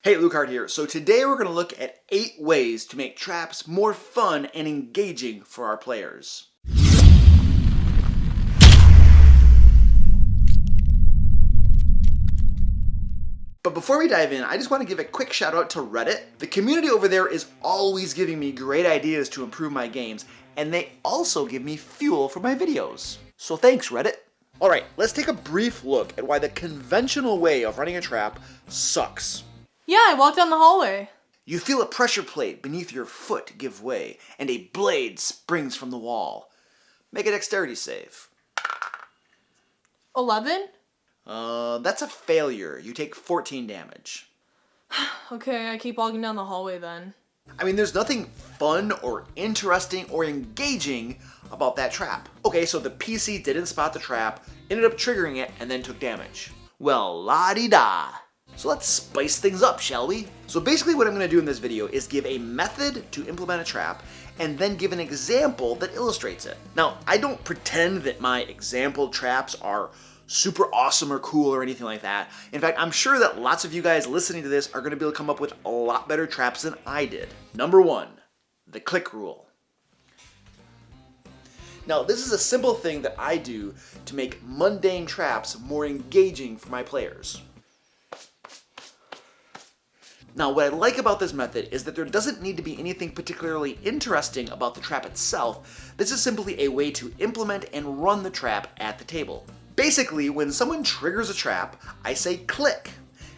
Hey, Lucard here. So today we're going to look at 8 ways to make traps more fun and engaging for our players. But before we dive in, I just want to give a quick shout out to Reddit. The community over there is always giving me great ideas to improve my games, and they also give me fuel for my videos. So thanks, Reddit. Alright, let's take a brief look at why the conventional way of running a trap sucks. Yeah, I walked down the hallway. You feel a pressure plate beneath your foot give way, and a blade springs from the wall. Make a dexterity save. 11? That's a failure. You take 14 damage. Okay, I keep walking down the hallway then. I mean, there's nothing fun or interesting or engaging about that trap. Okay, so the PC didn't spot the trap, ended up triggering it, and then took damage. Well, la-di-da. So let's spice things up, shall we? So basically what I'm going to do in this video is give a method to implement a trap and then give an example that illustrates it. Now, I don't pretend that my example traps are super awesome or cool or anything like that. In fact, I'm sure that lots of you guys listening to this are going to be able to come up with a lot better traps than I did. Number 1, the click rule. Now, this is a simple thing that I do to make mundane traps more engaging for my players. Now, what I like about this method is that there doesn't need to be anything particularly interesting about the trap itself. This is simply a way to implement and run the trap at the table. Basically, when someone triggers a trap, I say click,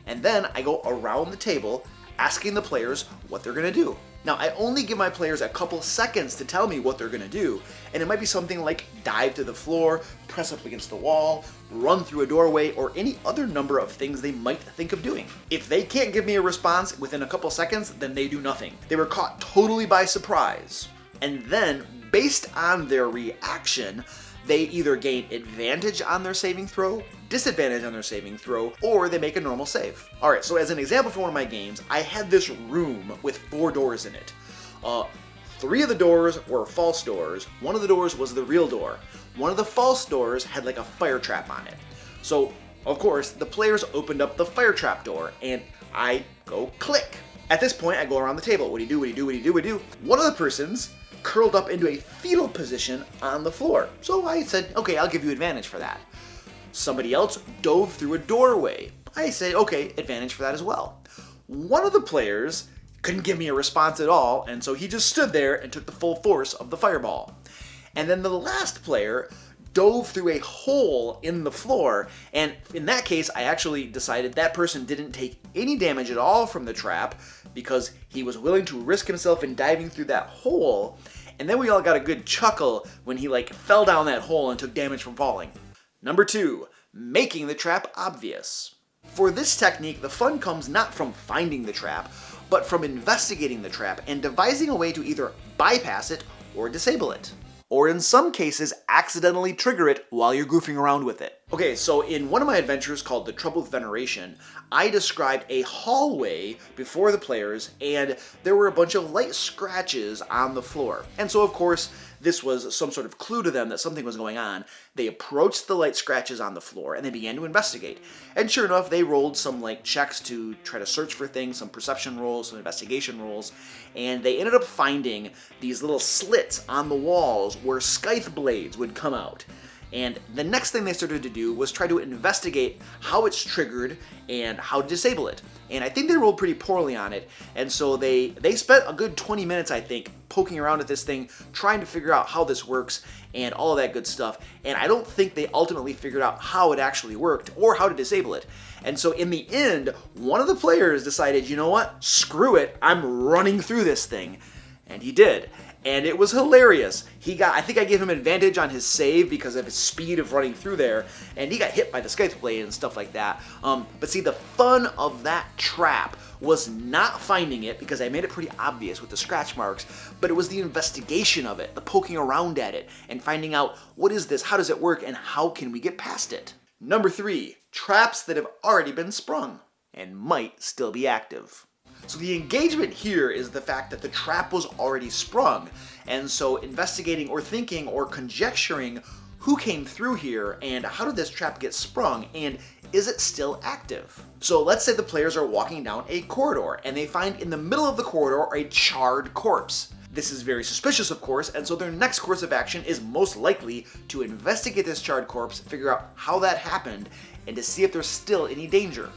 and then I go around the table asking the players what they're going to do. Now, I only give my players a couple seconds to tell me what they're going to do, and it might be something like dive to the floor, press up against the wall, run through a doorway, or any other number of things they might think of doing. If they can't give me a response within a couple seconds, then they do nothing. They were caught totally by surprise. And then, based on their reaction, they either gain advantage on their saving throw, disadvantage on their saving throw, or they make a normal save. Alright, so as an example for one of my games, I had this room with 4 doors in it. 3 of the doors were false doors, 1 of the doors was the real door. 1 of the false doors had like a fire trap on it. So, of course, the players opened up the fire trap door, and I go click. At this point, I go around the table. What do you do, what do you do, what do you do, what do you do? One of the persons curled up into a fetal position on the floor. So I said, okay, I'll give you advantage for that. Somebody else dove through a doorway. I say, okay, advantage for that as well. One of the players couldn't give me a response at all, and so he just stood there and took the full force of the fireball. And then the last player dove through a hole in the floor, and in that case, I actually decided that person didn't take any damage at all from the trap because he was willing to risk himself in diving through that hole, and then we all got a good chuckle when he fell down that hole and took damage from falling. Number 2, making the trap obvious. For this technique, the fun comes not from finding the trap, but from investigating the trap and devising a way to either bypass it or disable it. Or in some cases, accidentally trigger it while you're goofing around with it. Okay, so in one of my adventures called The Trouble with Veneration, I described a hallway before the players, and there were a bunch of light scratches on the floor. And so, of course, this was some sort of clue to them that something was going on. They approached the light scratches on the floor, and they began to investigate. And sure enough, they rolled some checks to try to search for things, some perception rolls, some investigation rolls, and they ended up finding these little slits on the walls where scythe blades would come out. And the next thing they started to do was try to investigate how it's triggered and how to disable it. And I think they rolled pretty poorly on it, and so they spent a good 20 minutes, I think, poking around at this thing, trying to figure out how this works and all of that good stuff. And I don't think they ultimately figured out how it actually worked or how to disable it. And so in the end, one of the players decided, you know what, screw it, I'm running through this thing. And he did. And it was hilarious. I think I gave him advantage on his save because of his speed of running through there, and he got hit by the scythe blade and stuff like that. But see, the fun of that trap was not finding it, because I made it pretty obvious with the scratch marks, but it was the investigation of it, the poking around at it, and finding out, what is this, how does it work, and how can we get past it? Number 3, traps that have already been sprung and might still be active. So the engagement here is the fact that the trap was already sprung, and so investigating or thinking or conjecturing who came through here, and how did this trap get sprung, and is it still active? So let's say the players are walking down a corridor and they find in the middle of the corridor a charred corpse. This is very suspicious, of course, and so their next course of action is most likely to investigate this charred corpse, figure out how that happened, and to see if there's still any danger.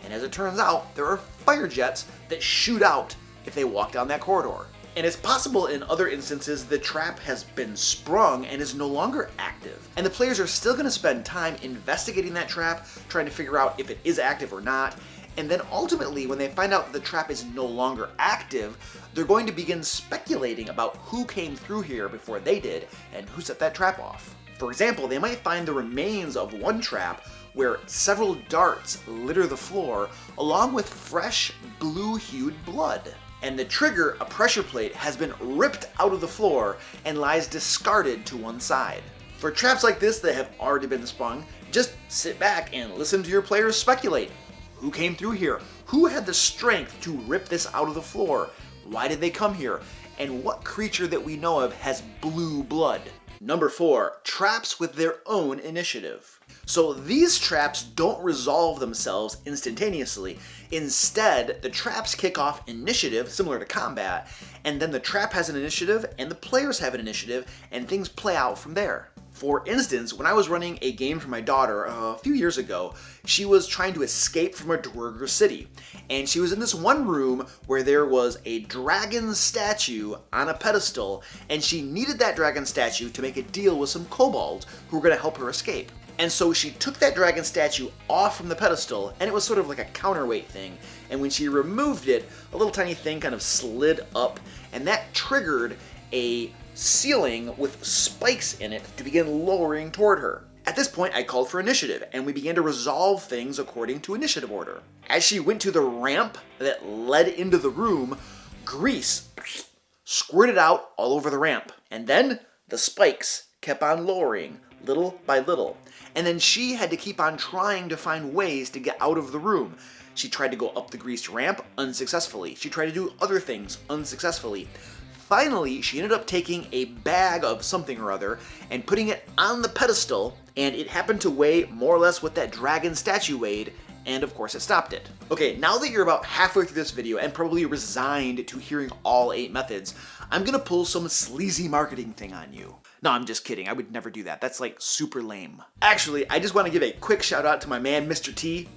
And as it turns out, there are fire jets that shoot out if they walk down that corridor. And it's possible in other instances the trap has been sprung and is no longer active. And the players are still going to spend time investigating that trap, trying to figure out if it is active or not. And then ultimately, when they find out the trap is no longer active, they're going to begin speculating about who came through here before they did and who set that trap off. For example, they might find the remains of one trap where several darts litter the floor along with fresh blue-hued blood. And the trigger, a pressure plate, has been ripped out of the floor and lies discarded to one side. For traps like this that have already been sprung, just sit back and listen to your players speculate. Who came through here? Who had the strength to rip this out of the floor? Why did they come here? And what creature that we know of has blue blood? Number 4, traps with their own initiative. So these traps don't resolve themselves instantaneously. Instead, the traps kick off initiative, similar to combat, and then the trap has an initiative and the players have an initiative, and things play out from there. For instance, when I was running a game for my daughter a few years ago, she was trying to escape from a Dwerger city, and she was in this one room where there was a dragon statue on a pedestal, and she needed that dragon statue to make a deal with some kobolds who were going to help her escape. And so she took that dragon statue off from the pedestal, and it was sort of like a counterweight thing, and when she removed it, a little tiny thing kind of slid up, and that triggered a ceiling with spikes in it to begin lowering toward her. At this point, I called for initiative, and we began to resolve things according to initiative order. As she went to the ramp that led into the room, grease squirted out all over the ramp, and then the spikes kept on lowering little by little. And then she had to keep on trying to find ways to get out of the room. She tried to go up the greased ramp unsuccessfully. She tried to do other things unsuccessfully. Finally, she ended up taking a bag of something or other and putting it on the pedestal, and it happened to weigh more or less what that dragon statue weighed, and of course it stopped it. Okay, now that you're about halfway through this video and probably resigned to hearing all 8 methods, I'm gonna pull some sleazy marketing thing on you. No, I'm just kidding. I would never do that. That's like super lame. Actually, I just want to give a quick shout out to my man, Mr. T.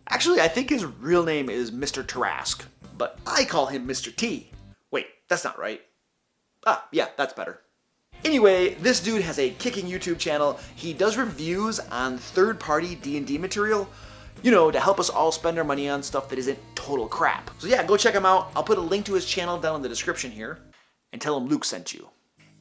Actually, I think his real name is Mr. Tarask, but I call him Mr. T. Wait, that's not right. Ah, yeah, that's better. Anyway, this dude has a kicking YouTube channel. He does reviews on third-party D&D material, you know, to help us all spend our money on stuff that isn't total crap. So yeah, go check him out. I'll put a link to his channel down in the description here, and tell him Luke sent you.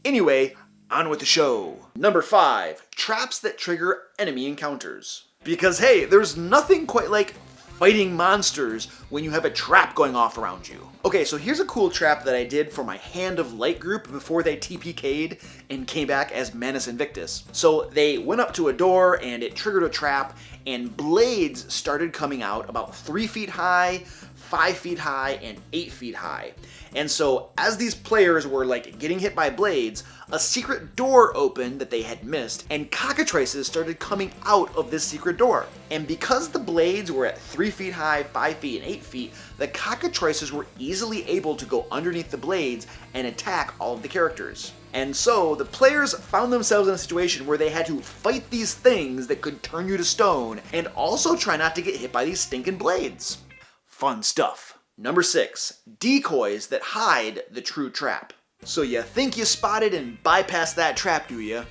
Anyway, on with the show. Number 5, traps that trigger enemy encounters. Because hey, there's nothing quite like fighting monsters when you have a trap going off around you. Okay, so here's a cool trap that I did for my Hand of Light group before they TPK'd and came back as Manus Invictus. So they went up to a door and it triggered a trap, and blades started coming out about 3 feet high, 5 feet high, and 8 feet high. And so as these players were like getting hit by blades, a secret door opened that they had missed, and cockatrices started coming out of this secret door. And because the blades were at 3 feet high, 5 feet, and 8 feet, the cockatrices were easily able to go underneath the blades and attack all of the characters. And so the players found themselves in a situation where they had to fight these things that could turn you to stone, and also try not to get hit by these stinking blades. Fun stuff. Number 6, decoys that hide the true trap. So you think you spotted and bypassed that trap, do you?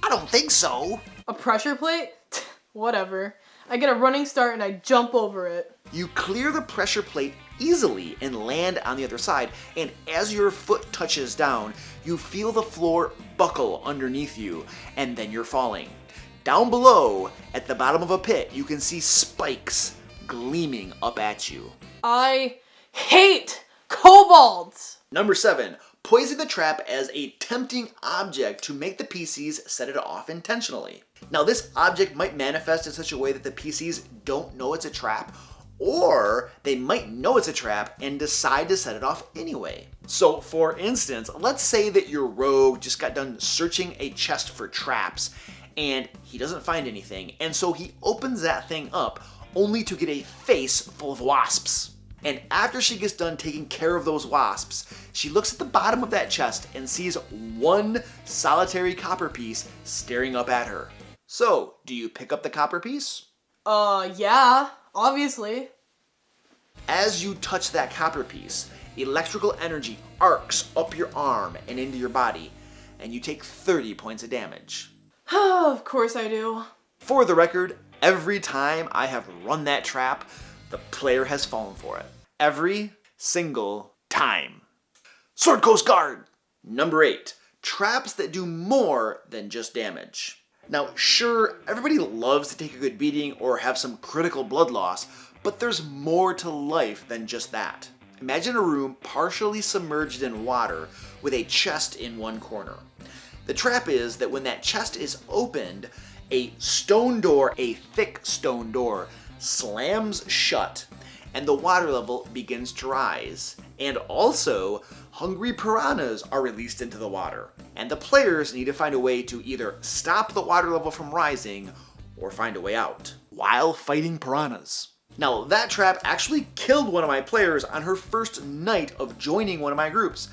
I don't think so. A pressure plate? Whatever. I get a running start and I jump over it. You clear the pressure plate easily and land on the other side, and as your foot touches down, you feel the floor buckle underneath you, and then you're falling. Down below, at the bottom of a pit, you can see spikes gleaming up at you. I hate kobolds! Number 7, poison the trap as a tempting object to make the PCs set it off intentionally. Now this object might manifest in such a way that the PCs don't know it's a trap, or they might know it's a trap and decide to set it off anyway. So for instance, let's say that your rogue just got done searching a chest for traps, and he doesn't find anything, and so he opens that thing up only to get a face full of wasps. And after she gets done taking care of those wasps, she looks at the bottom of that chest and sees one solitary copper piece staring up at her. So, do you pick up the copper piece? Yeah, obviously. As you touch that copper piece, electrical energy arcs up your arm and into your body, and you take 30 points of damage. Of course I do. For the record, every time I have run that trap, the player has fallen for it. Every single time. Sword Coast Guard! Number 8. Traps that do more than just damage. Now, sure, everybody loves to take a good beating or have some critical blood loss, but there's more to life than just that. Imagine a room partially submerged in water with a chest in one corner. The trap is that when that chest is opened, a stone door, a thick stone door, slams shut and the water level begins to rise. And also, hungry piranhas are released into the water. And the players need to find a way to either stop the water level from rising or find a way out while fighting piranhas. Now, that trap actually killed one of my players on her first night of joining one of my groups.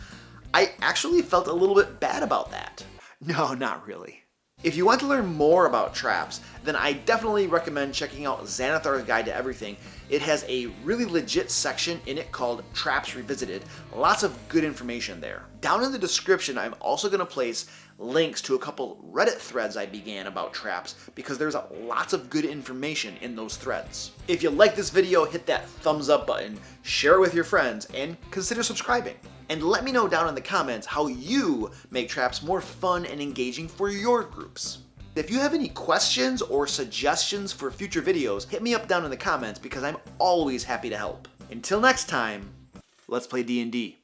I actually felt a little bit bad about that. No, not really. If you want to learn more about traps, then I definitely recommend checking out Xanathar's Guide to Everything. It has a really legit section in it called Traps Revisited. Lots of good information there. Down in the description, I'm also going to place links to a couple Reddit threads I began about traps because there's lots of good information in those threads. If you like this video, hit that thumbs up button, share it with your friends, and consider subscribing. And let me know down in the comments how you make traps more fun and engaging for your groups. If you have any questions or suggestions for future videos, hit me up down in the comments because I'm always happy to help. Until next time, let's play D&D.